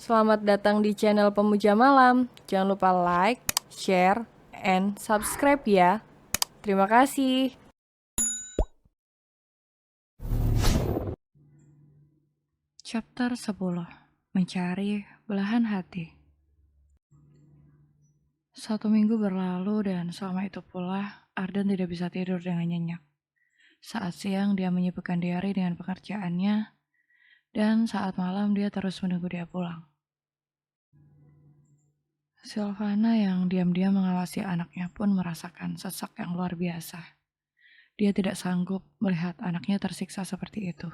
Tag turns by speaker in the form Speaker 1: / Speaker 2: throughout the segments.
Speaker 1: Selamat datang di channel Pemuja Malam. Jangan lupa like, share, and subscribe ya. Terima kasih.
Speaker 2: Chapter 10. Mencari belahan hati. 1 minggu berlalu dan selama itu pula Arden tidak bisa tidur dengan nyenyak. Saat siang dia menyibukkan diary dengan pekerjaannya, dan saat malam dia terus menunggu dia pulang. Sylvana yang diam-diam mengawasi anaknya pun merasakan sesak yang luar biasa. Dia tidak sanggup melihat anaknya tersiksa seperti itu.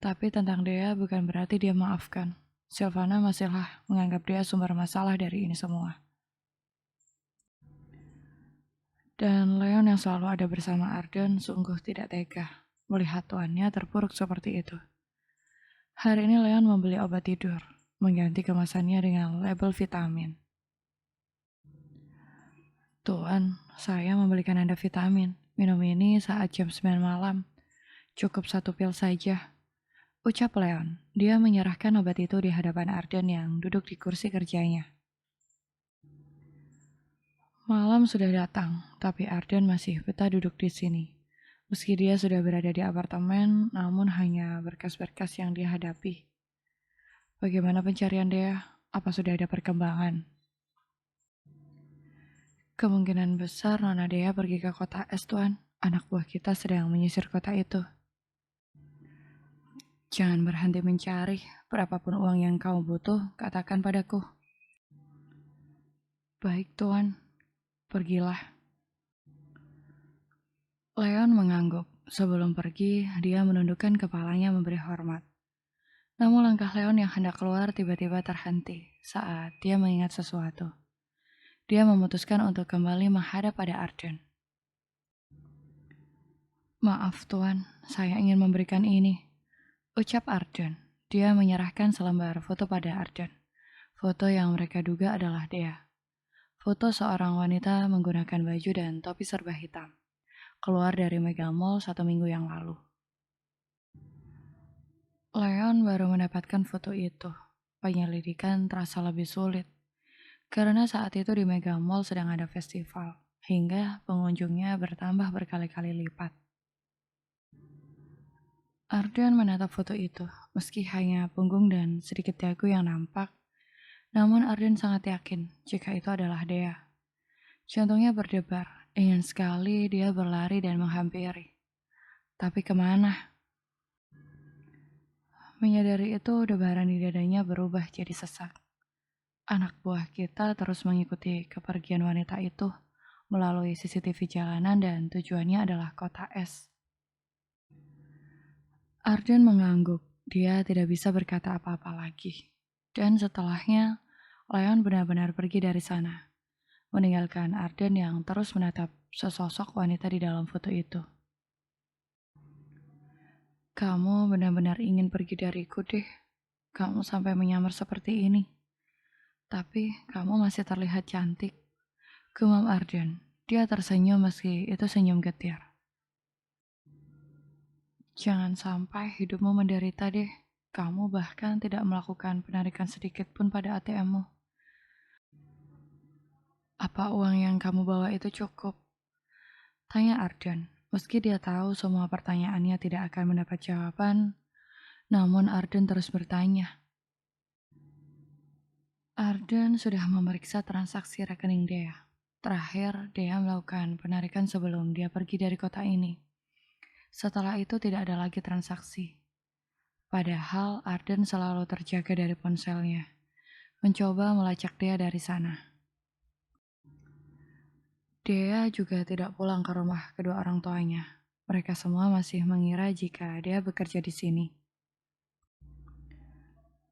Speaker 2: Tapi tentang Dea bukan berarti dia maafkan. Sylvana masihlah menganggap dia sumber masalah dari ini semua. Dan Leon yang selalu ada bersama Arden sungguh tidak tega melihat tuannya terpuruk seperti itu. Hari ini Leon membeli obat tidur, mengganti kemasannya dengan label vitamin. Tuan, saya membelikan Anda vitamin. Minum ini saat jam 9 malam. Cukup 1 pil saja. Ucap Leon. Dia menyerahkan obat itu di hadapan Arden yang duduk di kursi kerjanya. Malam sudah datang, tapi Arden masih betah duduk di sini. Meski dia sudah berada di apartemen, namun hanya berkas-berkas yang dia hadapi. Bagaimana pencarian dia? Apa sudah ada perkembangan? Kemungkinan besar Nona Dea pergi ke kota S, Tuan. Anak buah kita sedang menyisir kota itu. Jangan berhenti mencari. Berapapun uang yang kau butuh, katakan padaku. Baik, Tuan. Pergilah. Leon mengangguk. Sebelum pergi, dia menundukkan kepalanya memberi hormat. Namun langkah Leon yang hendak keluar tiba-tiba terhenti saat dia mengingat sesuatu. Dia memutuskan untuk kembali menghadap pada Arden. Maaf Tuan, saya ingin memberikan ini. Ucap Arden. Dia menyerahkan selembar foto pada Arden. Foto yang mereka duga adalah Dea. Foto seorang wanita menggunakan baju dan topi serba hitam. Keluar dari Mega Mall 1 minggu yang lalu. Leon baru mendapatkan foto itu. Penyelidikan terasa lebih sulit. Karena saat itu di Mega Mall sedang ada festival, hingga pengunjungnya bertambah berkali-kali lipat. Arden menatap foto itu, meski hanya punggung dan sedikit dagu yang nampak, namun Arden sangat yakin jika itu adalah Dea. Jantungnya berdebar, ingin sekali dia berlari dan menghampiri. Tapi kemana? Menyadari itu, debaran di dadanya berubah jadi sesak. Anak buah kita terus mengikuti kepergian wanita itu melalui CCTV jalanan dan tujuannya adalah kota S. Arden mengangguk. Dia tidak bisa berkata apa-apa lagi. Dan setelahnya, Leon benar-benar pergi dari sana, meninggalkan Arden yang terus menatap sesosok wanita di dalam foto itu. Kamu benar-benar ingin pergi dariku deh. Kamu sampai menyamar seperti ini. Tapi kamu masih terlihat cantik. Gumam Arden. Dia tersenyum meski itu senyum getir. Jangan sampai hidupmu menderita deh. Kamu bahkan tidak melakukan penarikan sedikit pun pada ATM-mu. Apa uang yang kamu bawa itu cukup? Tanya Arden. Meski dia tahu semua pertanyaannya tidak akan mendapat jawaban, namun Arden terus bertanya. Arden sudah memeriksa transaksi rekening Dea. Terakhir, Dea melakukan penarikan sebelum dia pergi dari kota ini. Setelah itu tidak ada lagi transaksi. Padahal Arden selalu terjaga dari ponselnya, mencoba melacak Dea dari sana. Dea juga tidak pulang ke rumah kedua orang tuanya. Mereka semua masih mengira jika Dea bekerja di sini.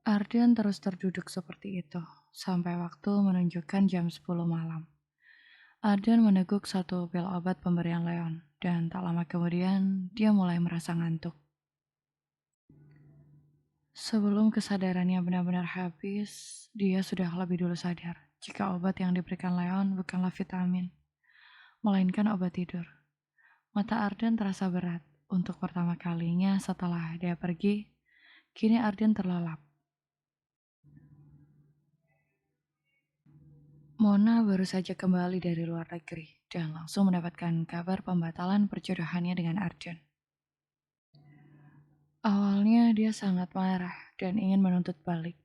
Speaker 2: Arden terus terduduk seperti itu, sampai waktu menunjukkan jam 10 malam. Arden meneguk 1 pil obat pemberian Leon, dan tak lama kemudian dia mulai merasa ngantuk. Sebelum kesadarannya benar-benar habis, dia sudah lebih dulu sadar jika obat yang diberikan Leon bukanlah vitamin, melainkan obat tidur. Mata Arden terasa berat. Untuk pertama kalinya setelah dia pergi, kini Arden terlelap. Mona baru saja kembali dari luar negeri dan langsung mendapatkan kabar pembatalan perjodohannya dengan Arjun. Awalnya dia sangat marah dan ingin menuntut balik.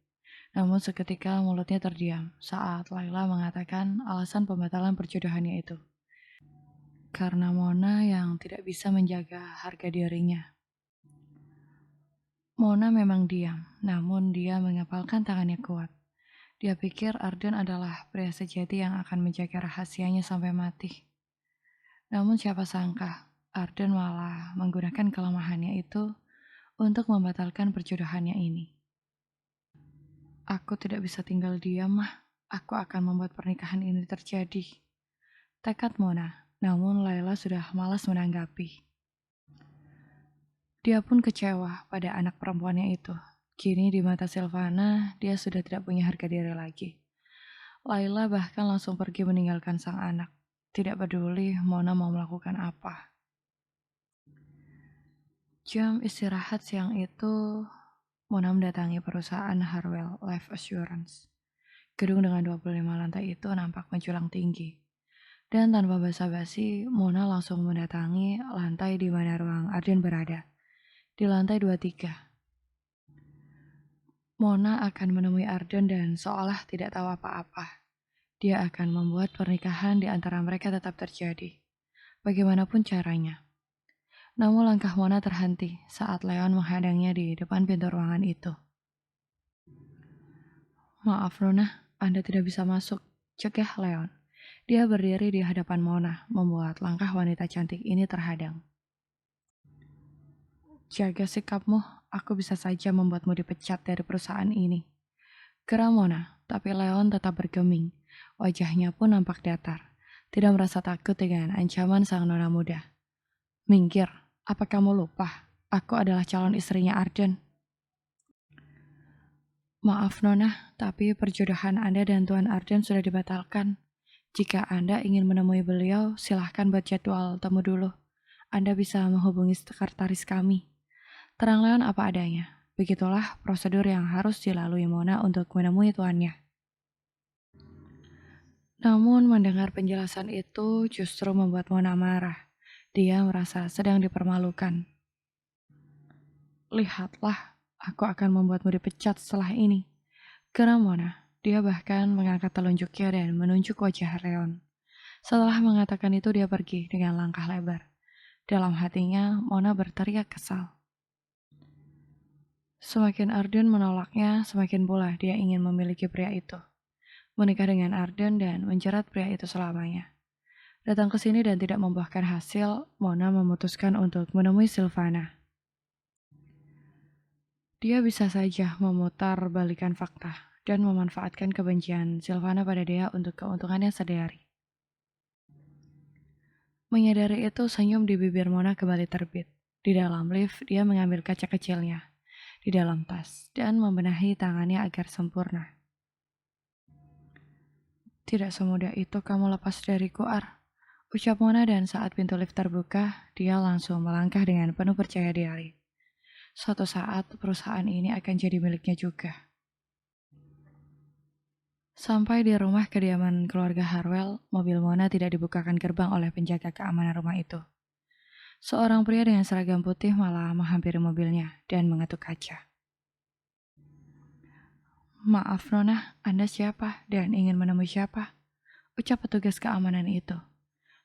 Speaker 2: Namun seketika mulutnya terdiam saat Laila mengatakan alasan pembatalan perjodohannya itu. Karena Mona yang tidak bisa menjaga harga dirinya. Mona memang diam, namun dia mengepalkan tangannya kuat. Dia pikir Arden adalah pria sejati yang akan menjaga rahasianya sampai mati. Namun siapa sangka, Arden malah menggunakan kelemahannya itu untuk membatalkan perjodohannya ini. Aku tidak bisa tinggal diam, mah. Aku akan membuat pernikahan ini terjadi. Tekad Mona, namun Laila sudah malas menanggapi. Dia pun kecewa pada anak perempuannya itu. Kini di mata Silvana, dia sudah tidak punya harga diri lagi. Laila bahkan langsung pergi meninggalkan sang anak. Tidak peduli Mona mau melakukan apa. Jam istirahat siang itu, Mona mendatangi perusahaan Harwell Life Assurance. Gedung dengan 25 lantai itu nampak menjulang tinggi. Dan tanpa basa-basi, Mona langsung mendatangi lantai di mana ruang Arden berada. Di lantai 23. Mona akan menemui Arden dan seolah tidak tahu apa-apa. Dia akan membuat pernikahan di antara mereka tetap terjadi. Bagaimanapun caranya. Namun langkah Mona terhenti saat Leon menghadangnya di depan pintu ruangan itu. Maaf Nona, Anda tidak bisa masuk. Cegah Leon. Dia berdiri di hadapan Mona, membuat langkah wanita cantik ini terhadang. Jaga sikapmu, aku bisa saja membuatmu dipecat dari perusahaan ini. Geram Mona, tapi Leon tetap bergeming. Wajahnya pun nampak datar. Tidak merasa takut dengan ancaman sang nona muda. Minggir, apa kamu lupa? Aku adalah calon istrinya Arden. Maaf Nona, tapi perjodohan Anda dan Tuan Arden sudah dibatalkan. Jika Anda ingin menemui beliau, silahkan buat jadwal temu dulu. Anda bisa menghubungi sekretaris kami. Terang Leon apa adanya. Begitulah prosedur yang harus dilalui Mona untuk menemui tuannya. Namun mendengar penjelasan itu justru membuat Mona marah. Dia merasa sedang dipermalukan. Lihatlah, aku akan membuatmu dipecat setelah ini. Geram Mona, dia bahkan mengangkat telunjuknya dan menunjuk wajah Leon. Setelah mengatakan itu dia pergi dengan langkah lebar. Dalam hatinya, Mona berteriak kesal. Semakin Arden menolaknya, semakin pula dia ingin memiliki pria itu. Menikah dengan Arden dan menjerat pria itu selamanya. Datang ke sini dan tidak membuahkan hasil, Mona memutuskan untuk menemui Silvana. Dia bisa saja memutar balikan fakta dan memanfaatkan kebencian Silvana pada dia untuk keuntungannya sendiri. Menyadari itu, senyum di bibir Mona kembali terbit. Di dalam lift, dia mengambil kaca kecilnya di dalam tas dan membenahi tangannya agar sempurna. Tidak semudah itu kamu lepas dariku, Ar. Ucap Mona dan saat pintu lift terbuka, dia langsung melangkah dengan penuh percaya diri. Suatu saat perusahaan ini akan jadi miliknya juga. Sampai di rumah kediaman keluarga Harwell, mobil Mona tidak dibukakan gerbang oleh penjaga keamanan rumah itu. Seorang pria dengan seragam putih malah menghampiri mobilnya dan mengetuk kaca. Maaf Nona, Anda siapa dan ingin menemui siapa? Ucap petugas keamanan itu.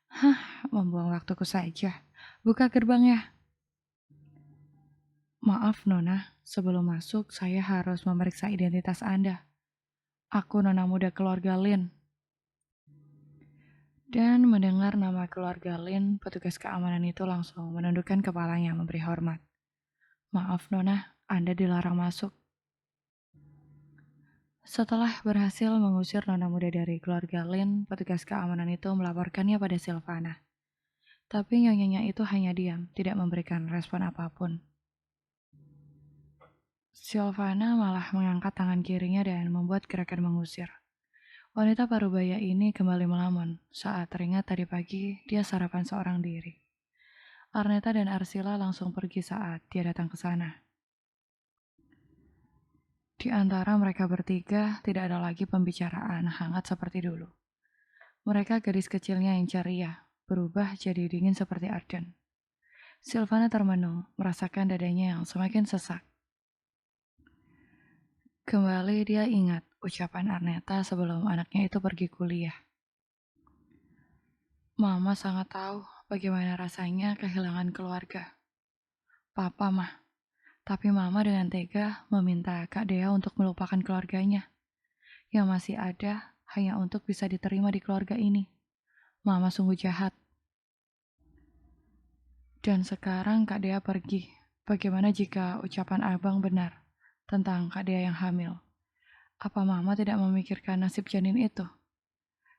Speaker 2: Hah, membuang waktuku saja. Buka gerbangnya. Maaf Nona, sebelum masuk saya harus memeriksa identitas Anda. Aku nona muda keluarga Lin. Dan mendengar nama keluarga Lin, petugas keamanan itu langsung menundukkan kepalanya memberi hormat. Maaf Nona, Anda dilarang masuk. Setelah berhasil mengusir nona muda dari keluarga Lin, petugas keamanan itu melaporkannya pada Silvana. Tapi nyonyanya itu hanya diam, tidak memberikan respon apapun. Silvana malah mengangkat tangan kirinya dan membuat gerakan mengusir. Wanita parubaya ini kembali melamun saat teringat tadi pagi dia sarapan seorang diri. Arneta dan Arsila langsung pergi saat dia datang ke sana. Di antara mereka bertiga, tidak ada lagi pembicaraan hangat seperti dulu. Mereka gadis kecilnya yang ceria, berubah jadi dingin seperti Arden. Silvana termenung, merasakan dadanya yang semakin sesak. Kembali dia ingat ucapan Arneta sebelum anaknya itu pergi kuliah. Mama sangat tahu bagaimana rasanya kehilangan keluarga. Papa mah, tapi Mama dengan tega meminta Kak Dea untuk melupakan keluarganya. Yang masih ada hanya untuk bisa diterima di keluarga ini. Mama sungguh jahat. Dan sekarang Kak Dea pergi. Bagaimana jika ucapan abang benar tentang Kak Dea yang hamil? Apa Mama tidak memikirkan nasib janin itu?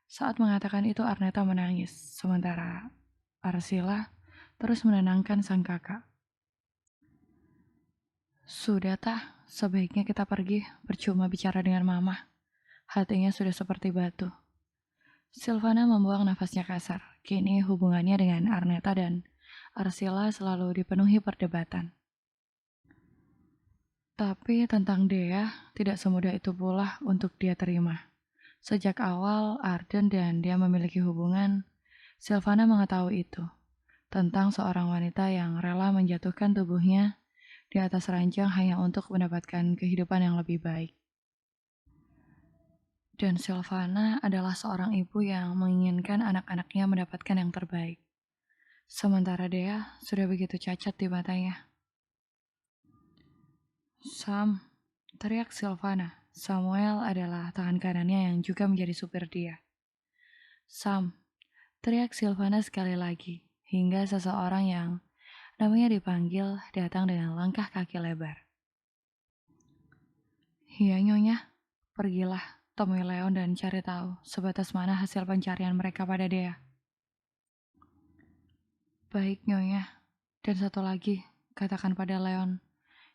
Speaker 2: Saat mengatakan itu Arneta menangis, sementara Arsila terus menenangkan sang kakak. Sudah tah, sebaiknya kita pergi, percuma bicara dengan Mama. Hatinya sudah seperti batu. Silvana membuang nafasnya kasar. Kini hubungannya dengan Arneta dan Arsila selalu dipenuhi perdebatan. Tapi tentang Dea, tidak semudah itu pula untuk dia terima. Sejak awal Arden dan dia memiliki hubungan, Silvana mengetahui itu. Tentang seorang wanita yang rela menjatuhkan tubuhnya di atas ranjang hanya untuk mendapatkan kehidupan yang lebih baik. Dan Silvana adalah seorang ibu yang menginginkan anak-anaknya mendapatkan yang terbaik. Sementara Dea sudah begitu cacat di matanya. Sam, teriak Silvana. Samuel adalah tangan kanannya yang juga menjadi supir dia. Sam, teriak Silvana sekali lagi, hingga seseorang yang namanya dipanggil datang dengan langkah kaki lebar. Iya Nyonya, pergilah temui Leon dan cari tahu sebatas mana hasil pencarian mereka pada Dea. Baik Nyonya, dan satu lagi, katakan pada Leon,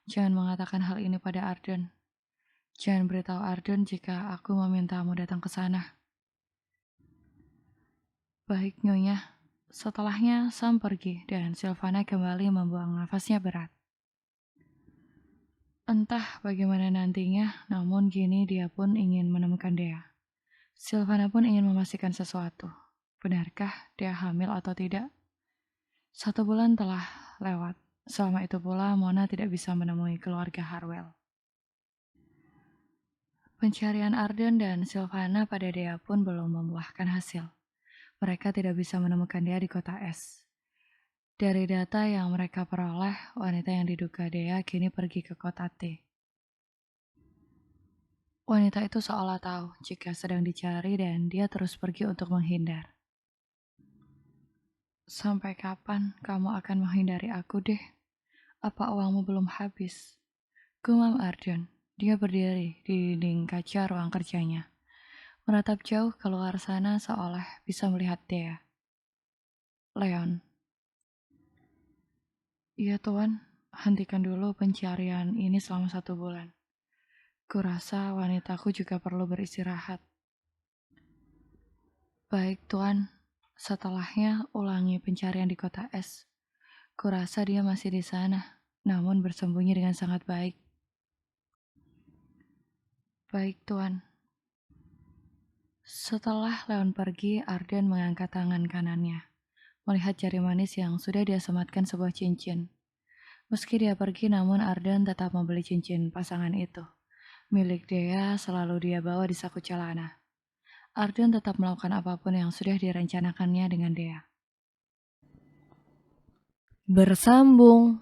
Speaker 2: jangan mengatakan hal ini pada Arden. Jangan beritahu Arden jika aku memintamu datang ke sana. Baik Nyonya. Setelahnya Sam pergi dan Silvana kembali membuang nafasnya berat. Entah bagaimana nantinya, namun kini dia pun ingin menemukan Dea. Silvana pun ingin memastikan sesuatu. Benarkah dia hamil atau tidak? 1 bulan telah lewat. Selama itu pula Mona tidak bisa menemui keluarga Harwell. Pencarian Arden dan Silvana pada Dea pun belum membuahkan hasil. Mereka tidak bisa menemukan Dea di kota S. Dari data yang mereka peroleh, wanita yang diduga Dea kini pergi ke kota T. Wanita itu seolah tahu jika sedang dicari dan dia terus pergi untuk menghindar. Sampai kapan kamu akan menghindari aku deh? Apa uangmu belum habis? Gumam Arden. Dia berdiri di dinding kaca ruang kerjanya. Menatap jauh keluar sana seolah bisa melihat Dea. Leon. Iya Tuan, hentikan dulu pencarian ini selama 1 bulan. Kurasa wanitaku juga perlu beristirahat. Baik Tuan, setelahnya ulangi pencarian di kota S. Kurasa dia masih di sana, namun bersembunyi dengan sangat baik. Baik Tuan. Setelah Leon pergi, Arden mengangkat tangan kanannya, melihat jari manis yang sudah dia sematkan sebuah cincin. Meski dia pergi, namun Arden tetap membeli cincin pasangan itu. Milik Dea selalu dia bawa di saku celana. Arden tetap melakukan apapun yang sudah direncanakannya dengan Dea.
Speaker 1: Bersambung.